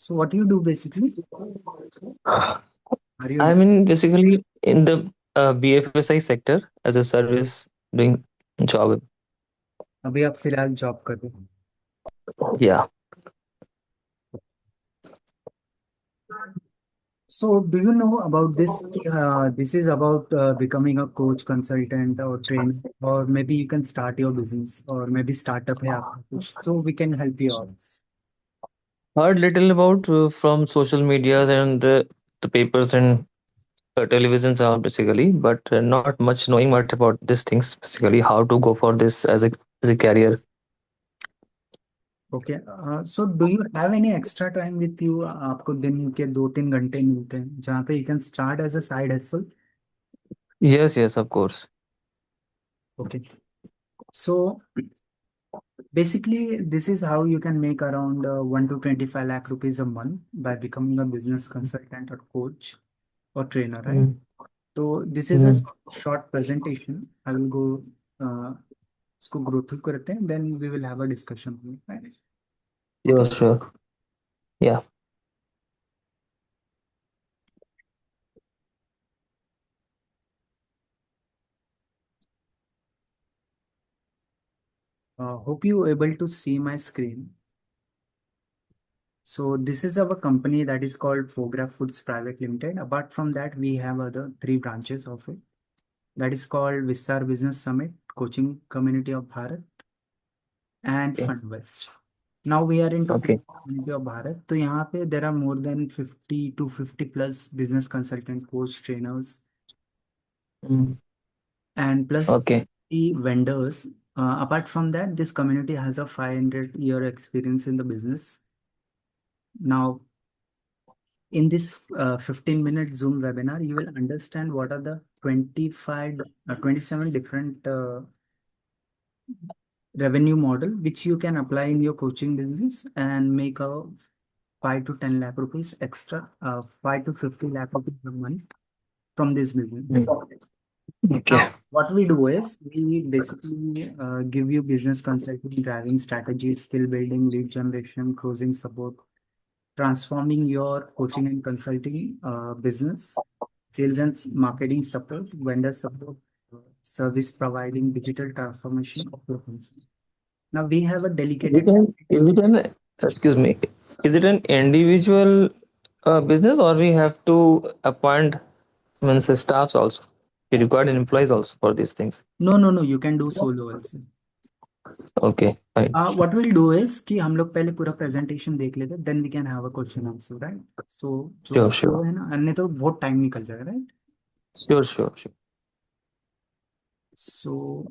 So what do you do basically? Are you I'm in basically in the BFSI sector as a service doing job. अभी आप फिलहाल job कर रहे हो? Yeah. So do you know about this? This is about becoming a coach, consultant, or trainer, or maybe you can start your business, or maybe startup है आपका कुछ, so we can help you out. Heard little about from social medias and the papers and televisions are basically, but not much knowing much about these things basically. How to go for this as a career? Okay. So do you have any extra time with you? आपको दिन के 2-3 घंटे मिलते हैं जहाँ पे you can start as a side hustle. Yes, yes, of course. Okay. So basically, this is how you can make around 1 to 25 lakh rupees a month by becoming a business consultant or coach or trainer, right? Mm. So this is a Mm. short presentation. I will go uh, इसको go through करते हैं, then we will have a discussion, right? Yeah, Okay. sure. Yeah. Hope you able to see my screen. So this is our company that is called Fogra Foods Private Limited. Apart from that, we have other three branches of it. That is called Vistar Business Summit, Coaching Community of Bharat, and Okay. FundWest. Now we are into Okay. Community of Bharat. So यहाँ पे there are more than 50 to 50 plus business consultant, coach, trainers, Mm. and plus Okay. the vendors. Apart from that, this community has a 500-year experience in the business. Now, in this 15-minute Zoom webinar, you will understand what are the 27 different revenue model which you can apply in your coaching business and make a 5 to 10 lakh rupees extra, 5 to 50 lakh rupees a month from this business. Mm. Okay. Now, what we do is we basically give you business consulting, driving strategy, skill building, lead generation, closing support, transforming your coaching and consulting business, sales and marketing support, vendor support, service providing, digital transformation of your company. Now we have a dedicated. Is it an excuse me? Is it an individual business or we have to appoint means the staffs also? We require employees also for these things. No, no, no. You can do solo also. Okay, fine. What we'll do is कि हम लोग पहले पूरा presentation देख लेते हैं, then we can have a question answer, right? So जो Sure, sure. वो है ना, अन्य तो बहुत टाइम निकल जाएगा, right? Sure, sure, sure. So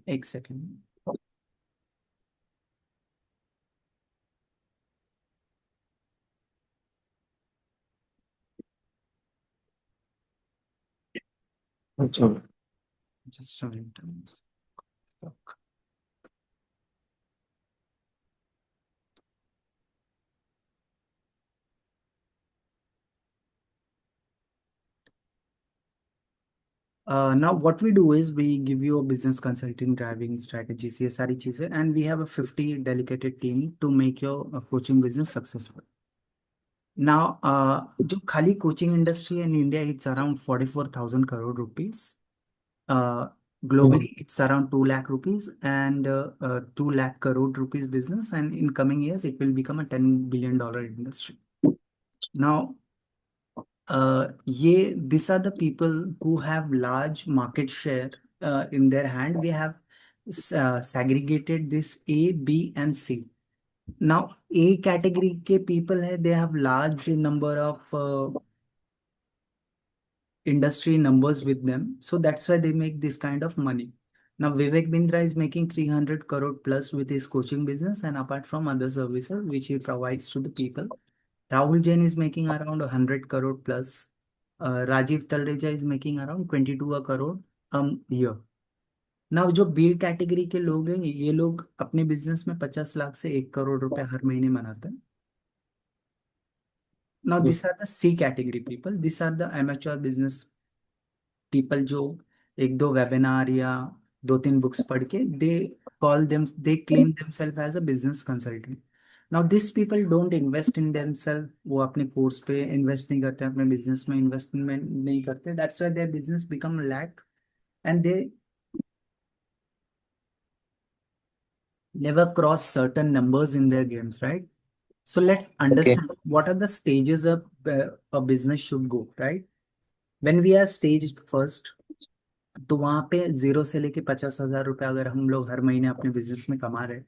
एक second. Sure. Just a minute. Now what we do is we give you a business consulting, driving strategies, ये सारी चीजें, and we have a 50 dedicated team to make your coaching business successful. Now, जो खाली coaching industry in India, it's around 44,000 crore rupees. Mm. Globally, it's around 2 lakh rupees and 2 lakh crore rupees business. And in coming years, it will become a $10 billion industry. Now, these are the people who have large market share in their hand. We have segregated this A, B, and C. Now, A category के people hai, they have large number of industry numbers with them. So that's why they make this kind of money. Now, Vivek Bindra is making 300 crore plus with his coaching business and apart from other services which he provides to the people. Rahul Jain is making around 100 crore plus. Rajiv Talreja is making around 22 a crore year. Now, जो B category के लोग हैं ये लोग अपने business में 50 लाख से 1 करोड़ रुपए हर महीने बनाते हैं. Now, Mm. these are the C category people. These are the amateur business people जो एक दो वेबिनार या 2-3 बुक्स पढ़ के they claim themselves as a business consultant. Now this people don't invest in themselves. वो अपने कोर्स पे invest नहीं करते, अपने बिजनेस में इन्वेस्टमेंट नहीं करते. That's why their business become lack and they never cross certain numbers in their games, right? So let's Okay. understand what are the stages a business should go, right? When we are stage first, तो वहां पे 0 से लेके 50,000 रुपए अगर हम लोग हर महीने अपने बिजनेस में कमा रहे,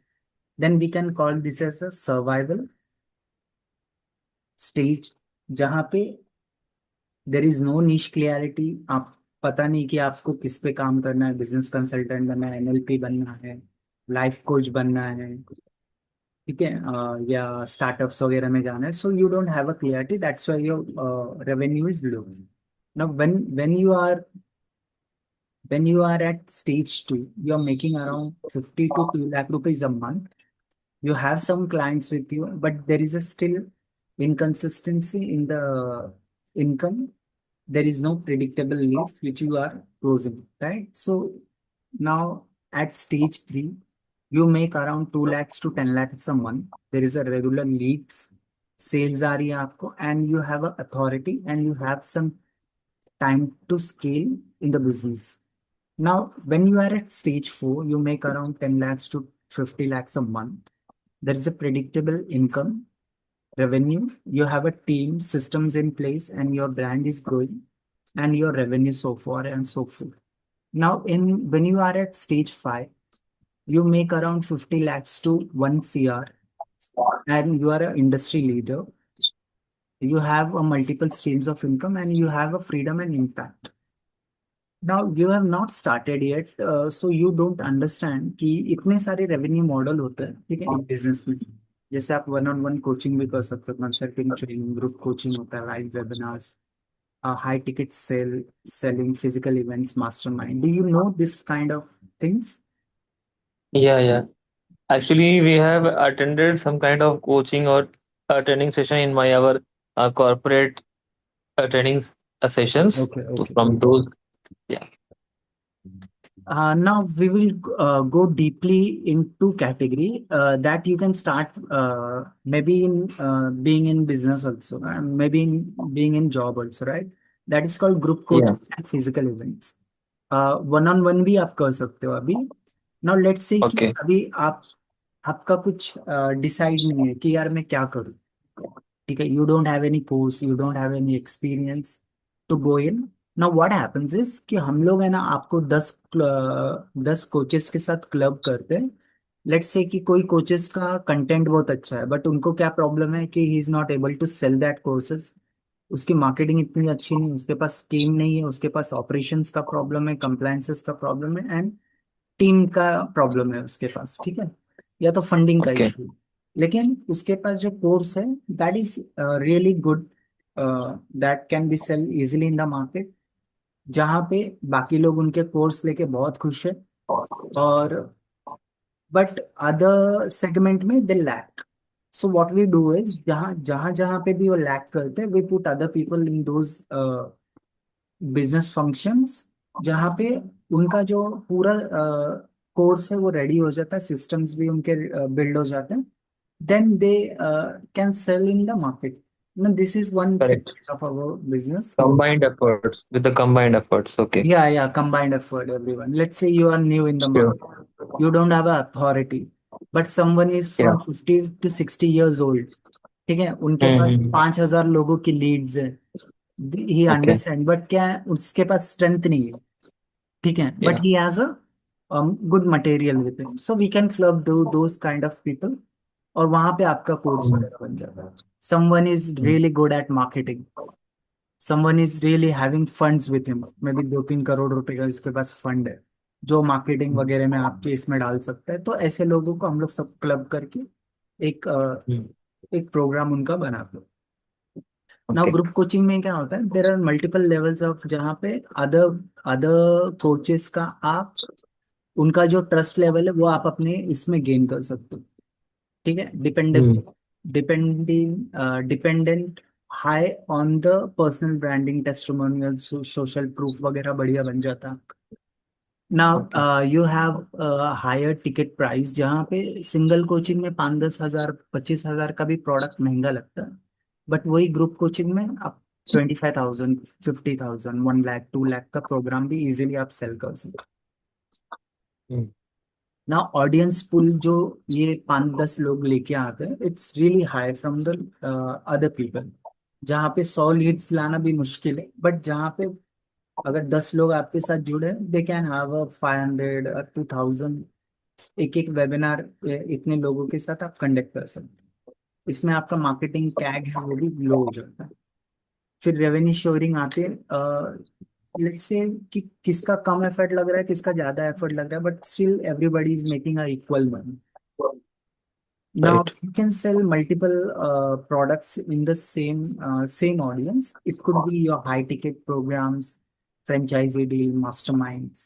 then we can call this as a survival stage, जहाँ पे there is no niche clarity. आप पता नहीं कि आपको किस पे काम करना है. बिजनेस कंसल्टेंट बनना है, NLP बनना है, लाइफ कोच बनना है, ठीक है, या स्टार्टअप्स वगैरह में जाना है. So you don't have a clarity, that's why your revenue is low. Now when you are at stage 2, you are making around 50 to 2 lakh rupees a month. You have some clients with you, but there is a still inconsistency in the income. There is no predictable leads which you are closing, right? So now at stage 3, you make around 2 lakhs to 10 lakhs a month. There is a regular leads, sales आ रही है आपको, and you have a authority and you have some time to scale in the business. Now, when you are at stage 4, you make around 10 lakhs to 50 lakhs a month. There is a predictable income, revenue. You have a team, systems in place, and your brand is growing, and your revenue so far and so forth. Now, in when you are at stage 5, you make around 50 lakhs to 1 CR, and you are an industry leader. You have a multiple streams of income, and you have a freedom and impact. Now you have not started yet, so you don't understand कि इतने सारे revenue model होते हैं, ठीक है, एक business में. जैसे आप 1-on-1 कोचिंग भी कर सकते हो, कंसल्टिंग, ट्रेनिंग, ग्रुप कोचिंग होता है, live webinars, high ticket selling, physical events, mastermind. Do you know this kind of things? Yeah, yeah. Actually, we have attended some kind of coaching or training session in my our corporate trainings sessions. Okay, So okay. from those, yeah, Now we will go deeply into category that you can start maybe in being in business also, maybe in being in job also, right? That is called group yeah, coaching and physical events. One on one भी आप कर सकते हो अभी. Now let's say कि okay. अभी आपका कुछ डिसाइड नहीं है कि यार मैं क्या करूँ, ठीक है. You don't have any course, you don't have any experience to go in. Now what happens is कि हम लोग है ना, आपको 10 कोचेस के साथ क्लब करते हैं. लेट्स से कि कोई कोचेस का कंटेंट बहुत अच्छा है, बट उनको क्या प्रॉब्लम है कि he is not able to sell that courses. उसकी मार्केटिंग इतनी अच्छी नहीं, उसके पास टीम नहीं है, उसके पास ऑपरेशंस का प्रॉब्लम है, कंप्लायंसेस का प्रॉब्लम है, एंड टीम का प्रॉब्लम है उसके पास, ठीक है, या तो फंडिंग का Okay. इशू. लेकिन उसके पास जो कोर्स है, that is really good, that can be sell easily in the market, जहाँ पे बाकी लोग उनके कोर्स लेके बहुत खुश है. और बट अदर सेगमेंट में they lack. So what we do is, जहाँ जहाँ जहाँ पे भी वो लैक करते हैं, we put other people in those business functions, जहाँ पे उनका जो पूरा कोर्स है वो रेडी हो जाता है, सिस्टम्स भी उनके बिल्ड हो जाते हैं. Then they can sell in the market. This is one Correct. Segment of our business. Combined efforts with the combined efforts. Okay. Yeah, combined effort, everyone. Let's say you are new in the Sure. market. You don't have a authority, but someone is Yeah. from 50 to 60 years old. ठीक है, उनके पास Mm-hmm. 5,000 लोगों की Leeds है. ही Okay. Understand, but क्या है, उसके पास strength नहीं है, ठीक है, but Yeah. He has a good material with him. So we can club those kind of people, और वहां पे आपका कोर्स Mm-hmm. वगैरह बन जाता है. Someone is really good at marketing, someone is really having funds with him, may be 2-3 crore रुपए का इसके पास फंड है, जो मार्केटिंग वगैरह में आपके इसमें डाल सकता है. तो ऐसे लोगों को हम लोग सब क्लब करके एक Mm-hmm. एक प्रोग्राम उनका बनाते हैं. Now Okay. ग्रुप कोचिंग में क्या होता है, there are multiple levels of, जहाँ पे अदर अदर कोचेस का आप उनका जो ट्रस्ट लेवल है वो आप अपने इसमें गेन कर सकते हो, ठीक है. Mm. Dependent high on the personal branding, testimonial, social proof वगैरह बढ़िया बन जाता है. Now you have higher ticket price, जहाँ पे सिंगल कोचिंग में 5-10 हजार 25 हजार का भी प्रोडक्ट महंगा लगता है, बट वही ग्रुप कोचिंग में आप 25,000 50,000 1 लाख 2 लाख का प्रोग्राम भी इजीली आप सेल कर सकते। हम्म, ना ऑडियंस पुल जो ये 5-10 लोग लेके आते हैं, it's really high from the other people. जहाँ पे 100 लीड्स लाना भी मुश्किल है, बट जहाँ पे अगर 10 लोग आपके साथ जुड़े, दे कैन हैव अ 500 और 2,000 एक एक वेबिनार इतने लोगों के साथ आप कंडक्ट कर सकते हैं। इसमें आपका मार्केटिंग टैग है वो भी लो हो जाता है। फिर रेवेन्यू शेयरिंग आते हैं, लेट्स से कि किसका कम एफर्ट लग रहा है, किसका ज्यादा एफर्ट लग रहा है, but still everybody is making a equal money. Now right. you can sell multiple products in the same audience. It could be your high ticket programs, franchisee deal, masterminds.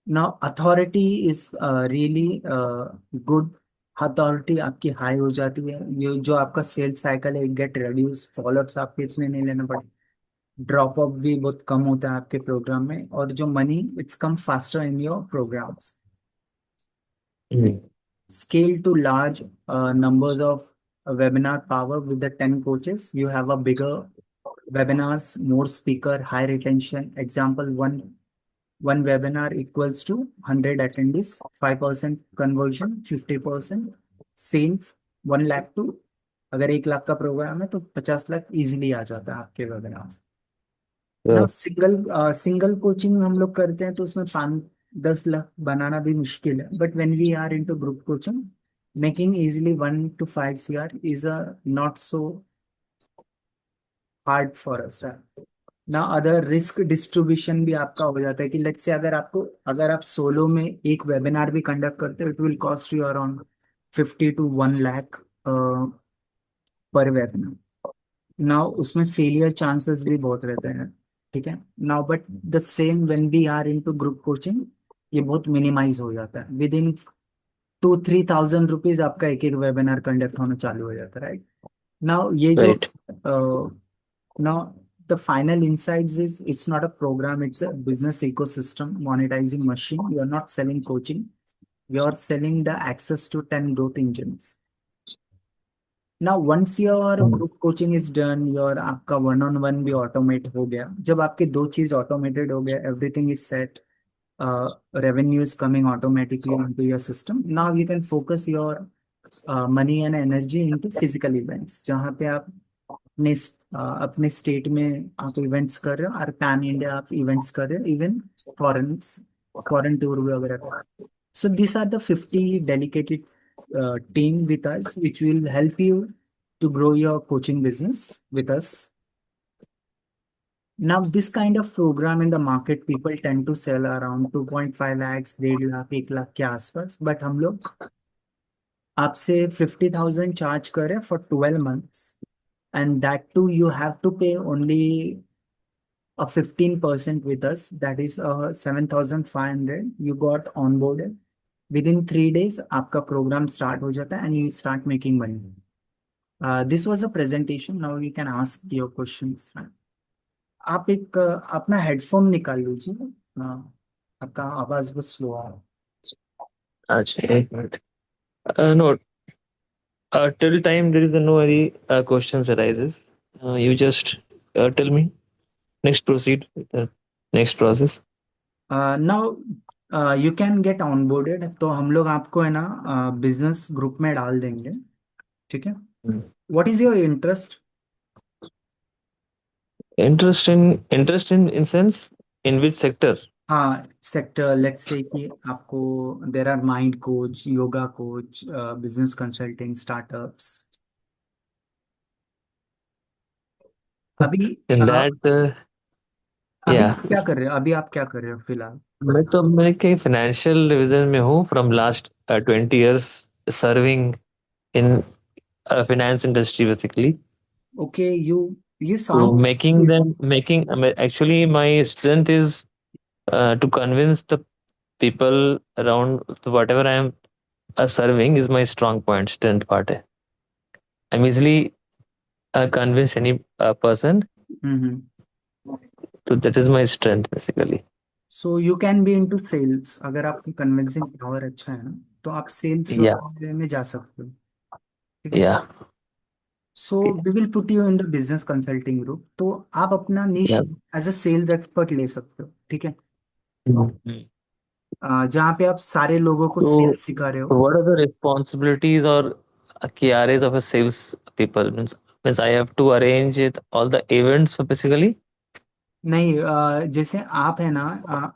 Now authority is really good. Authority आपकी high हो जाती है, ये जो आपका sales cycle है get reduce, follow-ups आपके इतने नहीं लेना पड़े, ड्रॉप ऑफ भी बहुत कम होता है आपके प्रोग्राम में, और जो money it's come faster in your programmes. Mm. Scale to large numbers of webinar power with the 10 coaches. You have a bigger webinars, more speaker, high retention. Example, one webinar equals to 100 attendees, 5% conversion, 50% sales, 1 lakh to, अगर 1 लाख का programme है तो 50 lakh easily आ जाता है आपके webinar. ना Yeah. Single coaching हम लोग करते हैं तो उसमें 5-10 लाख बनाना भी मुश्किल है, but when we are into group coaching, making easily 1 to 5 CR is a not so hard for us. ना अदर रिस्क डिस्ट्रीब्यूशन भी आपका हो जाता है कि लेट्स से अगर आप सोलो में एक वेबिनार भी कंडक्ट करते हो, it will cost you around 50 to 1 lakh per webinar. Now उसमें फेलियर चांसेस भी बहुत रहते हैं, ठीक है। Now but the same when we are into group coaching, ये बहुत मिनिमाइज हो जाता है, विद इन 2-3 thousand रुपीज आपका एक एक वेबिनार कंडक्ट होना चालू हो जाता है, राइट। नाउ ये जो Right. Now the final insights is it's not a program, it's a business ecosystem monetizing machine. You are not selling coaching, you are selling the access to 10 growth engines. ना once your Mm. Group coaching is done, your आपका one on one भी automate हो गया, जब आपके दो चीज automated हो गया, everything is set, revenue is coming automatically into your system, now you can focus your money and energy into physical events, जहाँ पे आप अपने स्टेट में आप इवेंट्स कर रहे हो, और पैन इंडिया आप इवेंट्स कर रहे हो, इवन फॉरेन फॉरेन टूर वगैरह कर। So these are the 50 dedicated team with us, which will help you to grow your coaching business with us. Now, this kind of program in the market, people tend to sell around 2.5 lakhs, 1.5 lakh 1 lakh के आसपास, but हम लोग आपसे 50,000 charge करें for 12 months, and that too you have to pay only a 15% with us, that is 7,500, you got onboarded, with in 3 days आपका programme start हो जाता है and you start making money. This was a presentation, now you can ask your questions. आप एक अपना headphone निकाल लीजिए, आपका आवाज बहुत स्लो आ रहा है। अच्छा, एक minute. No, till time there is no any questions arises. You just tell me. Next, proceed with the next process. Now you can gate onboarded, तो हम लोग आपको है ना बिजनेस ग्रुप में डाल देंगे, ठीक है। Mm. What is your interest? Interest in sense in which sector? हाँ, सेक्टर, लेट्स से कि आपको there are mind coach, yoga coach, business consulting, startups. अभी In अ, that, अभी yeah. क्या कर रहे हो, अभी आप क्या कर रहे हो फिलहाल? मैं कहीं फाइनेंशियल डिवीजन में हूँ from last 20 years serving in finance industry basically. Okay, you So sound good. actually my strength is to convince the people around whatever I am serving is my strong point, strength part है. I'm easily convince any person. Hmm. So that is my strength basically. So you can be into sales, अगर आपकी convincing power अच्छा है ना तो आप sales Yeah, वाले में जा सकते हो। ठीक है। yeah, so okay, we will put you in the business consulting group, तो आप अपना niche yeah. As a sales expert ले सकते हो। ठीक है। Mhm. जहाँ पे आप सारे लोगों को So, सेल्स सिखा रहे so हो। what are the responsibilities or KRAs of a sales people? Means I have to arrange it all the events basically. नहीं, जैसे आप है ना,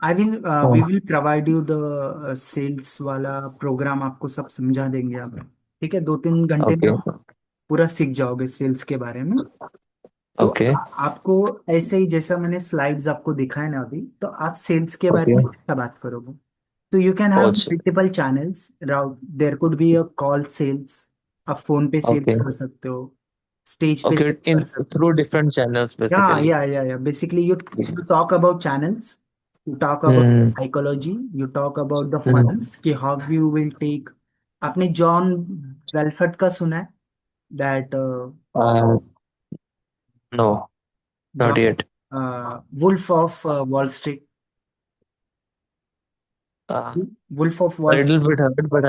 I will we Oh, will provide you the sales वाला programme, आपको सब समझा देंगे आप। ठीक है, 2-3 घंटे में okay, आप पूरा सीख जाओगे सेल्स के बारे में। तो okay, आपको ऐसे ही जैसा मैंने स्लाइड्स आपको दिखाए ना अभी, तो आप सेल्स के बारे okay. में कैसा बात करोगे। तो you can have Watch. Multiple channels. There could be a call sales, आप फोन पे सेल्स Okay, कर सकते हो, स्टेज पे okay. कर In सकते हो। through different channels Yeah, basically. yeah, yeah, yeah. Basically, you talk about channels, you talk about Hmm. psychology, you talk about the Hmm. funnels कि how you will take। आपने John Belfort का सुना है? That Uh, no, not John yet. Wolf of Wall Street. Uh, wolf of a Wall. little bit heard, but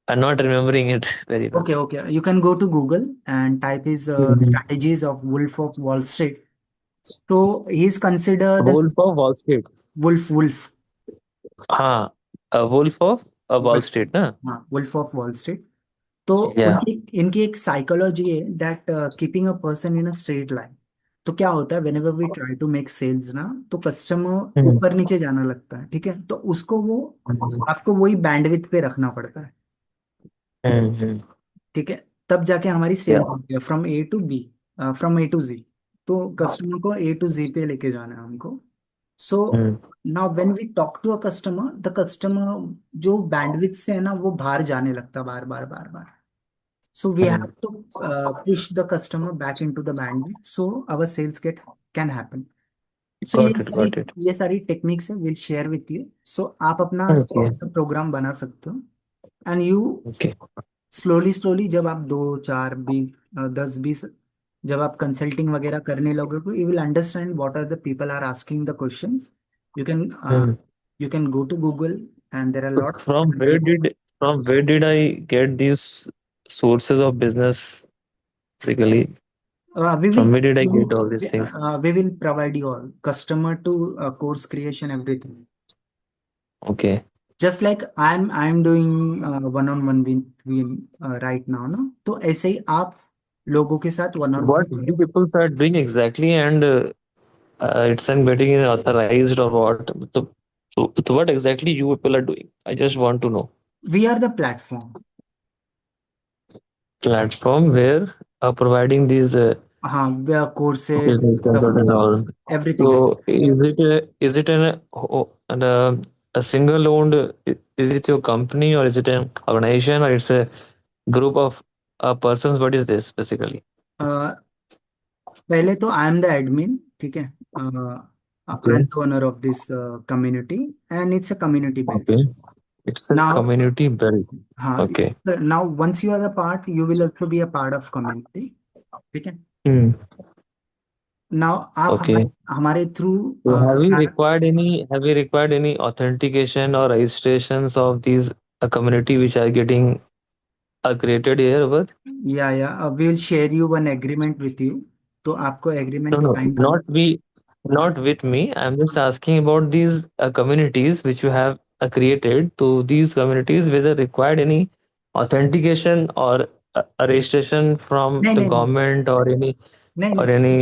I'm not remembering it very much. Okay, okay. You can go to Google and type his Mhm. strategies of Wolf of Wall Street. So he's considered the Wolf of Wall Street. Wolf, हाँ, a Wolf of Wall Wall Street। Street ना? हाँ, Wolf of Wall Street। तो Yeah. उनकी इनकी एक psychology है that keeping a person in a straight line. तो क्या होता है, whenever we try to make sales ना, तो कस्टमर हम्म, ऊपर नीचे जाना लगता है। ठीक है, तो उसको वो आपको वही बैंडविड्थ पे रखना पड़ता है। हम्म, ठीक है, तब जाके हमारी सेल yeah. होती है from A to B, from A to G. तो कस्टमर को ए टू जी पे लेके जाना है हमको। So hmm, now when we talk to a customer, the customer जो बैंडविड्थ से है ना वो बाहर जाने लगता है बार बार बार बार। So we have hmm. to push the customer back into the bandwidth so our sales get can happen. So Got it, got it. ये सारी टेक्निक्स है, will share with you. So आप अपना Okay, प्रोग्राम बना सकते हो। And you okay. Slowly slowly, जब आप 2-4-20-10-20, जब आप कंसल्टिंग वगैरह करने लगोगे, you will understand what are the people are asking the questions. You can Hmm. You can go to Google and there are So lot. from where did I get these sources of business basically? We will From where did I get all these things? we will provide you all customer to course creation, everything. Okay. Just like I'm doing one-on-one with right now, no? तो ऐसे ही आप लोगों के साथ one So on what one. you people are doing exactly and it's and getting authorized or what? So what exactly you people are doing? I just want to know. We are the platform। Platform where providing these हाँ, courses, business सब consultant हाँ, all. everything। So is it a single owned is it your company or is it an organization or it's a group of persons? What is this basically? पहले तो I am the admin. ठीक है, I am Okay. The owner of this community and it's a community Okay. Based. It's a now community build. हाँ, Okay. Now once you are the part, you will also be a part of community. ठीक है। Hmm. Now आप Okay. हमारे through So सारा। have you required any authentication or registrations of these community which are getting created here? या we will share you one agreement with you. तो आपको No, agreement no, sign करना। not with me. I'm just asking about these communities which you have created. To these communities, whether required any authentication or a registration from नहीं the नहीं नहीं government or any नहीं or नहीं।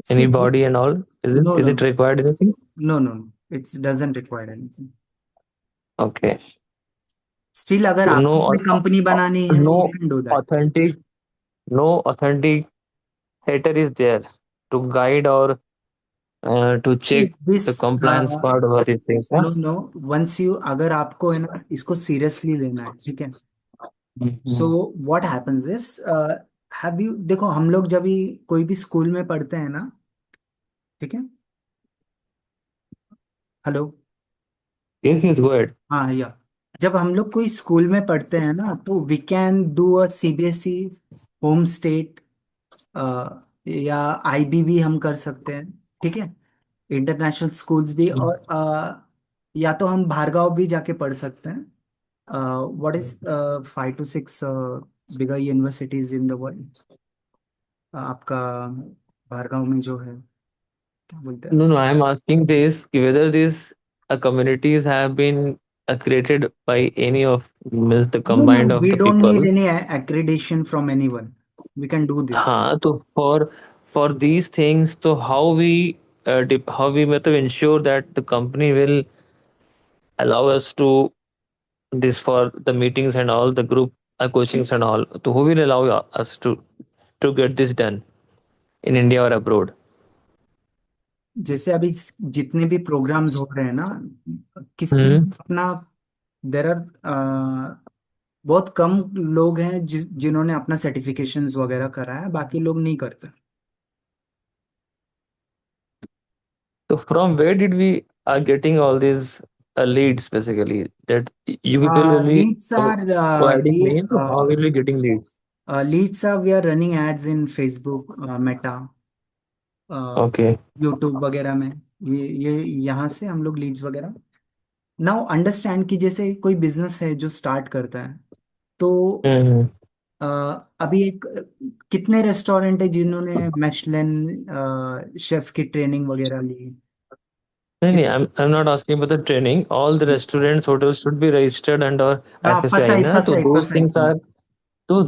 any C body and all. Is it no is no it required anything? No no no, it's doesn't require anything. Okay. Still अगर So आपको कोई company बनानी है, you no can do that. authentic no authentic hater is there to guide or to check this the compliance part of these things. Huh? No no, once you, अगर आपको है ना इसको सीरियसली लेना है, ठीक है। सो Mhm. What happens is, have you, देखो हम लोग जब भी कोई भी स्कूल में पढ़ते हैं ना, ठीक है। Hello. Yes, yes, go ahead. हाँ, या जब हम लोग कोई स्कूल में पढ़ते हैं ना, तो we can do a CBSE, home state, या आईबीबी हम कर सकते हैं। ठीक है। इंटरनेशनल स्कूल्स भी, Mm. और या तो हम बाहरगांव भी जाके पढ़ सकते हैं। What is 5 to 6 bigger universities in the world, आपका बाहरगांव में जो है, क्या बोलते हैं आप? No, no, I'm asking this whether these communities have been created by any of means the No, no, combined of we the don't need peoples. any accreditation from anyone. We can do this. हाँ तो for these things तो how we मतलब ensure that the company will allow us to this for the meetings and all the group coachings and all. So who will allow us to get this done in India or abroad? जैसे अभी जितने भी programmes हो रहे हैं ना, किसी हम्म। अपना, देर आर बहुत कम लोग हैं जिन्होंने अपना सर्टिफिकेशंस वगैरह करा है, बाकी लोग नहीं करते। So from where did we are getting all these leads basically that you people will be leads are providing me, so how will we getting leads? Leads are we are running ads in Facebook, Meta, Okay. YouTube वगैरह में। ये यहाँ से हम लोग Leeds वगैरह। Now understand कि जैसे कोई बिजनेस है जो स्टार्ट करता है, तो हम्म। अ, अभी एक कितने रेस्टोरेंट है जिन्होंने मिशेलिन शेफ की ट्रेनिंग वगैरह ली? नहीं कि- नहीं, I'm not asking about the training. All the restaurants, hotels should be registered under हाँ, FSSAI फसाई ना, तो फसाई those फसाई। things are तो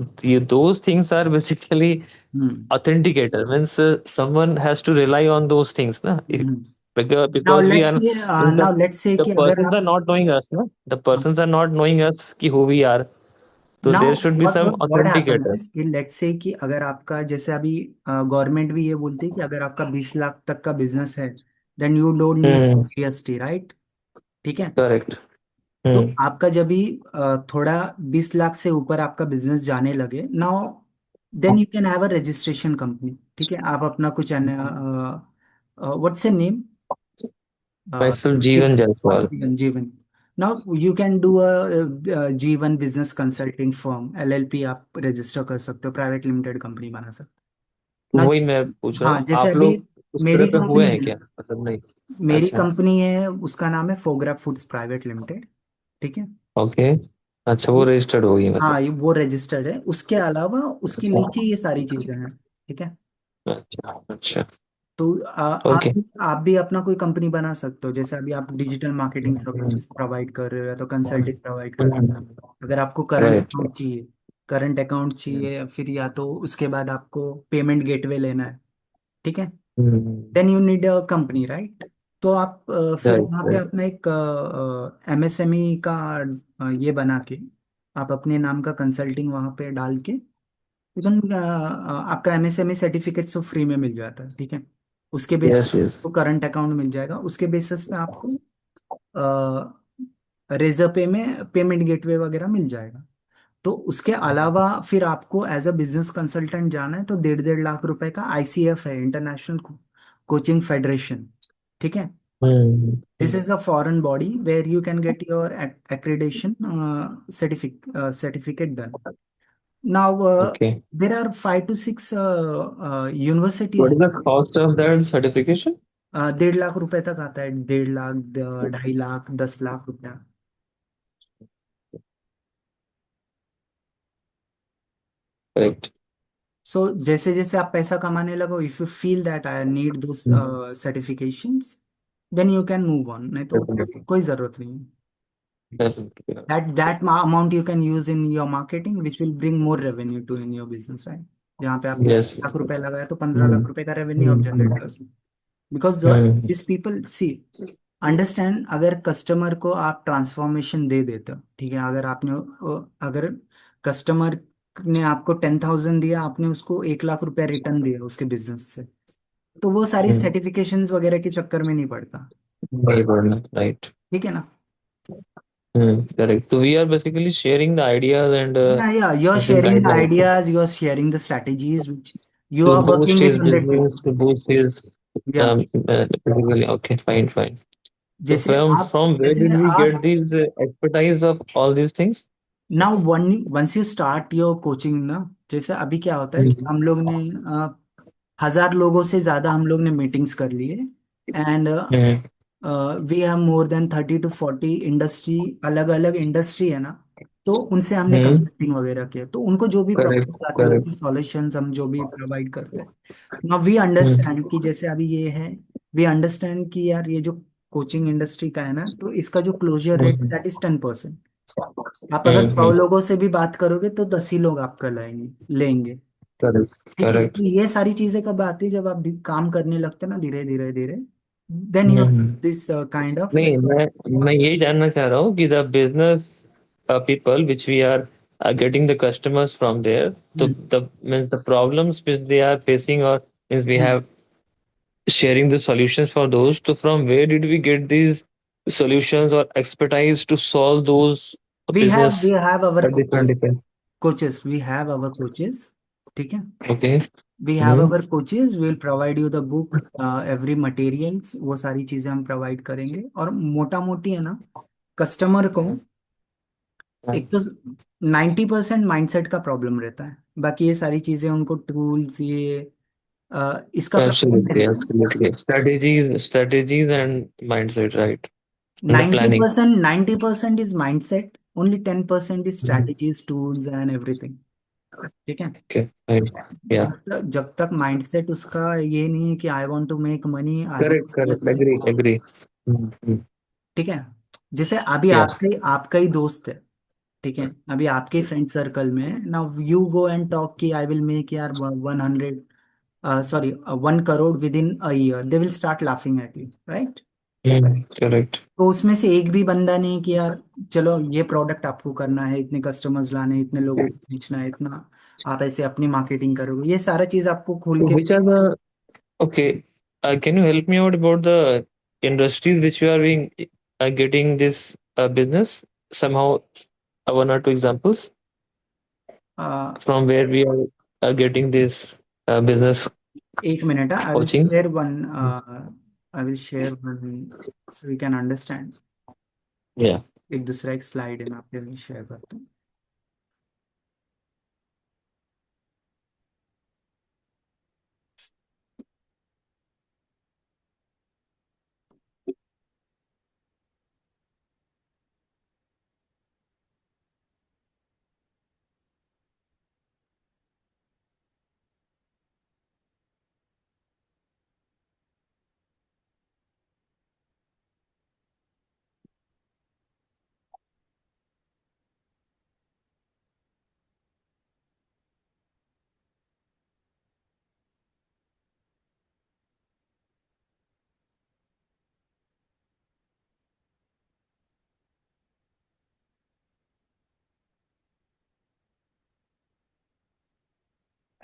those things are basically hmm authenticator means someone has to rely on those things na if, hmm. Now because we let's are से means now let's say the कि अगर persons आप, are not knowing us na, the persons are not knowing us ki who we are, so now there should be what some what happens authenticator. Is कि let's say कि अगर आपका, जैसे अभी government भी ये बोलती है कि अगर आपका 20 लाख तक का बिजनेस है, then you don't need Hmm. GST, right? ठीक है। Correct. तो Hmm. आपका जब भी थोड़ा 20 लाख से ऊपर आपका बिजनेस जाने लगे, now then you can have a registration company. ठीक है, आप अपना कुछ what's a name, Myself Jeevan Jaiswal. Jeevan Jeevan. Now you can do a Jeevan business consulting firm, LLP आप रजिस्टर कर सकते हो, प्राइवेट लिमिटेड कंपनी बना सकते तो हो ना। वही मैं पूछ रहा हाँ, हूँ, जैसे आप अभी लोग उस तरह मेरी पे हुए कंपनी हैं है क्या, ना, मतलब नहीं? मेरी अच्छा। कंपनी है, उसका नाम है फोग्रा फूड्स प्राइवेट लिमिटेड। ठीक है। ओके। अच्छा, वो रजिस्टर्ड होगी मतलब। हाँ, ये वो रजिस्टर्ड है, उसके अलावा उसके अच्छा। नीचे ये सारी चीजें हैं। ठीक है। अच्छा। अच्छा। तो ओके। आप भी अपना कोई कंपनी बना सकते हो, जैसे अभी आप डिजिटल मार्केटिंग सर्विसेज प्रोवाइड कर रहे हो या तो कंसल्टिंग प्रोवाइड कर रहे हो। अगर आपको करंट राइट। अकाउंट चाहिए, करंट अकाउंट चाहिए, फिर या तो उसके बाद आपको पेमेंट गेटवे लेना है। ठीक है। Then you need a company, right? तो आप फिर राइट वहाँ पे राइट। अपना एक एमएसएमई का ये बना के, आप अपने नाम का कंसल्टिंग वहाँ पे डाल के, इवन आपका एमएसएमई सर्टिफिकेट तो फ्री में मिल जाता है। ठीक है। उसके बेसिस यस यस। को करंट अकाउंट मिल जाएगा, उसके बेसिस पे आपको रेजर पे में पेमेंट गेटवे वगैरह मिल जाएगा। तो उसके अलावा फिर आपको एज अ बिजनेस कंसल्टेंट जाना है तो 1.5 लाख रुपए का आईसीएफ है, इंटरनेशनल कोचिंग फेडरेशन। ठीक है। This is a foreign body where you can get your accreditation certificate done. Now, okay. there are 5 to 6 what universities. Is the cost of that certification? 1.5 lakh रुपए तक आता है, 1.5 लाख, 2.5 लाख, 10 लाख रुपया। करेक्ट। सो जैसे जैसे आप पैसा कमाने लगो, if you feel that I need those certifications, then you can move on, नहीं तो डेफिनेटली। कोई जरूरत नहीं है। Definitely. That amount you can use in your marketing, which will bring more revenue to in your business, right? जहाँ पे आपने yes. 1 lakh रुपए लगाया तो 15 लाख रुपए का रेवेन्यू आप जनरेट कर सकते। Because this people see understand, अगर कस्टमर को आप ट्रांसफॉर्मेशन दे देते हो, ठीक है, अगर आपने अगर कस्टमर ने आपको 10,000 दिया, आपने उसको 1 लाख रुपया रिटर्न दिया उसके बिजनेस से, तो वो सारी सर्टिफिकेशंस वगैरह के चक्कर में नहीं पड़ता। नहीं बढ़ना, राइट। ठीक है ना? करेक्ट, तो we are basically sharing the ideas and Yeah, you're some sharing the guidelines ideas, you're sharing the strategies which you to are boost working with his 100 people. business, to boost his Yeah, basically. Okay, fine, fine. So जैसे आप from where जैसे did we आप get these expertise of all these things? Now once you start your coaching ना, जैसे अभी क्या होता है कि हम लोग ने 1000 लोगों से ज्यादा हम लोग ने मीटिंग्स कर लिए। And hmm we have more than 30 to 40 industry, अलग अलग इंडस्ट्री है ना, तो उनसे हमने हम्म कंसल्टिंग वगैरह किया, तो उनको जो भी करेक्ट प्रॉब्लम आती है करेक्ट उसके सॉल्यूशंस हम जो भी प्रोवाइड करते हैं। ना वी हम्म अंडरस्टैंड कि जैसे अभी ये है, वी अंडरस्टैंड कि यार ये जो कोचिंग इंडस्ट्री का है ना, तो इसका जो closure rate hmm that is 10%। आप अगर 100 लोगों से भी बात करोगे तो 10 ही लोग आपका लाएंगे, लेंगे। करेक्ट ठीक है, करेक्ट तो ये सारी चीजें कब आती है, जब आप काम करने लगते हैं ना धीरे धीरे धीरे, then you hmm this kind of. नहीं, मैं यही जानना चाह रहा हूँ कि the business people which we are getting the customers from there, the means the problems which they are facing, or means we have sharing the solutions for those, so from where did we get these solutions or expertise to solve those we business have our different coaches, different we have our coaches. ठीक है, okay we have hmm our coaches, will provide you the book, every materials, वो सारी चीजें हम provide करेंगे। और मोटा मोटी है ना, कस्टमर को एक तो 90% माइंडसेट का प्रॉब्लम रहता है, बाकी ये सारी चीजें उनको टूल्स, ये इसका प्रॉब्लम नहीं absolutely रहता। absolutely strategies and mindset, right, and the ninety planning. Percent 90% is mindset, only 10% is Mhm. Strategies, tools and everything. ठीक है, Okay, right. Yeah, जब तक माइंडसेट उसका ये नहीं है कि I want to make money, I correct correct agree want. agree. Mm-hmm. ठीक है, जैसे अभी Yeah. आपका ही दोस्त है, ठीक है, अभी आपके फ्रेंड सर्कल में ना, यू गो एंड टॉक कि आई विल मेक यार 100, sorry 1 crore with in a year, they will start laughing at you, right. Correct. तो उसमें से एक भी बंदा नहीं कि यार चलो ये प्रोडक्ट आपको करना है, इतने कस्टमर्स लाने हैं, इतने लोगों को बेचना है, इतना आप ऐसे अपनी मार्केटिंग करोगे, ये सारा चीज आपको खोल So के। which are the okay? Can you help me out about the industries which you are being getting this business somehow? One or two examples uh, from where we are getting this business एक मिनट, I will coaching. Share one, I will share one so we can understand. Yeah. एक दूसरा एक slide है, मैं आपके लिए share करता हूँ।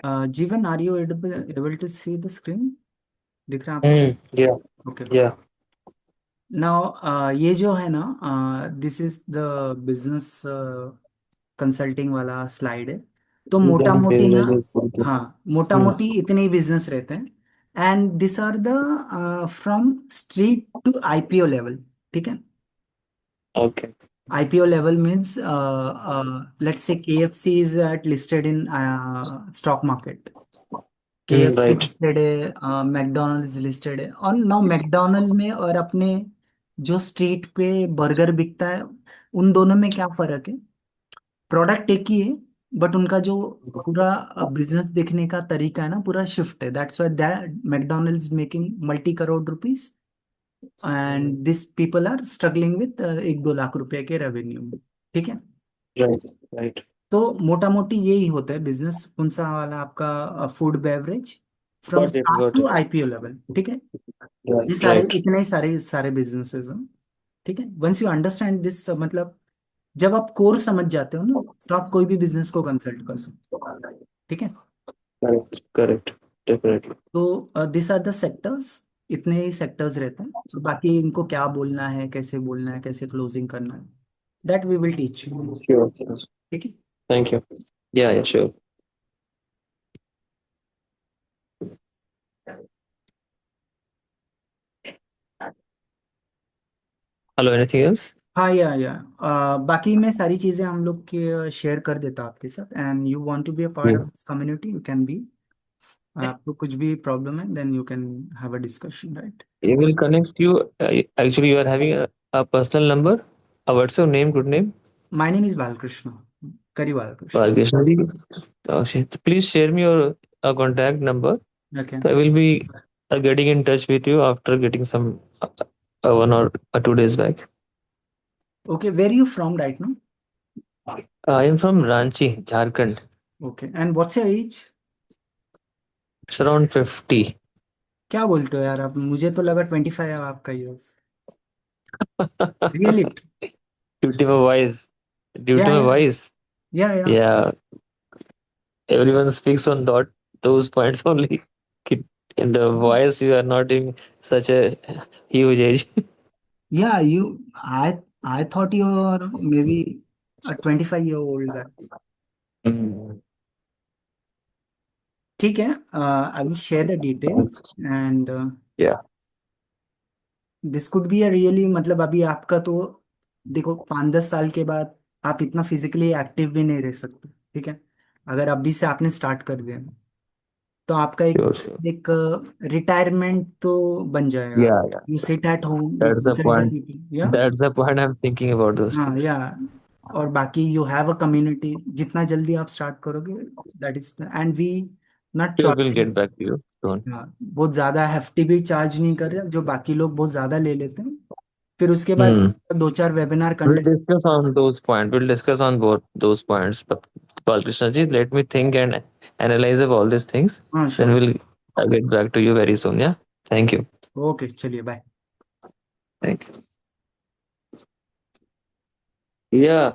Jeevan, are you able to see the screen? दिख रहा है आपको? Yeah. ओके। Yeah. नाउ ये जो है ना, this is the business consulting वाला स्लाइड है। तो मोटा Design मोटी page, ना, I guess. Okay. हाँ, मोटा Hmm. मोटी इतने ही बिजनेस रहते हैं। And this are the from street to IPO level. ठीक है, Okay. IPO level means let's say KFC is at listed in stock market. KFC Right. Listed है, मैकडोनल्ड्स लिस्टेड है, और नाउ मैकडोनल्ड में और अपने जो स्ट्रीट पे बर्गर बिकता है, उन दोनों में क्या फर्क है? प्रोडक्ट एक ही है, बट उनका जो पूरा बिजनेस देखने का तरीका है ना, पूरा शिफ्ट है। That's why that McDonald's making multi crore rupees, and this people are struggling with 1-2 lakh रुपए के रेवेन्यू। ठीक है, Right. Right. तो मोटा मोटी यही होता है बिजनेस, कौन सा वाला आपका, food beverage, from Got it. Start Got to it. IPO level. ठीक है, ये Right. सारे Right. इतने ही सारे सारे बिजनेसेस हैं। ठीक है, वंस यू अंडरस्टैंड दिस, मतलब जब आप कोर समझ जाते हो ना, तो आप कोई भी बिजनेस को कंसल्ट कर सकते हो। ठीक है, Correct. Correct. Definitely. तो दिस आर द सेक्टर्स, इतने ही सेक्टर्स रहते हैं, और बाकी इनको क्या बोलना है, कैसे बोलना है, कैसे क्लोजिंग करना है, that we will teach you. Sure. Sure. ठीक है। Thank you. Yeah. Yeah. Sure. Hello. Anything else? हाँ, या बाकी मैं सारी चीज़ें हम लोग के शेयर कर देता आपके साथ, and you want to be a part of Hmm. This community, you can be. आपको कुछ भी प्रॉब्लम है, then you can have a discussion, right? He will connect you. Actually, you are having a personal number. What's your name? Good name? My name is Balakrishna. Kari Balakrishna. Balkrishna ji. Please share me your contact number. Okay. So I will be getting in touch with you after getting some 1 or 2 days back. Okay. Where are you from right now? I am from Ranchi, Jharkhand. Okay. And what's your age? It's around 50. क्या बोलते हो यार आप? मुझे तो लगा 25 है आपका years. Really? Due to my voice. Due Yeah, to my yeah, voice. yeah, yeah. Yeah, everyone speaks on those points only. In the voice, you are not in such a huge age. Yeah, I thought you're maybe a 25-year-old guy. Mm. ठीक है, I will share the details and Yeah, this could be a really, मतलब अभी आपका तो देखो 5-10 साल के बाद आप इतना फिजिकली एक्टिव भी नहीं रह सकते, ठीक है? अगर अभी से आपने स्टार्ट कर दिया तो आपका एक sure, sure. एक रिटायरमेंट तो बन जाएगा। Yeah, yeah. You sit at home, you That's the consult the point. People, या That's the point I'm thinking about those हाँ things. या और बाकी यू हैव अ कम्युनिटी। जितना जल्दी आप स्टार्ट करोगे, that is and we not Sure, we'll charging. get back to you soon. हाँ, बहुत ज्यादा हेफ्टी भी चार्ज नहीं कर रहे जो बाकी लोग बहुत ज्यादा ले लेते हैं। फिर उसके बाद Hmm. 2-4 webinar We'll conduct. discuss on those points. We'll discuss on both those points. But Balkrishna ji, let me think and analyze of all these things. हाँ Then sure. we'll get back to you very soon. Yeah. Thank you. Okay चलिए, bye. Thank you. Yeah.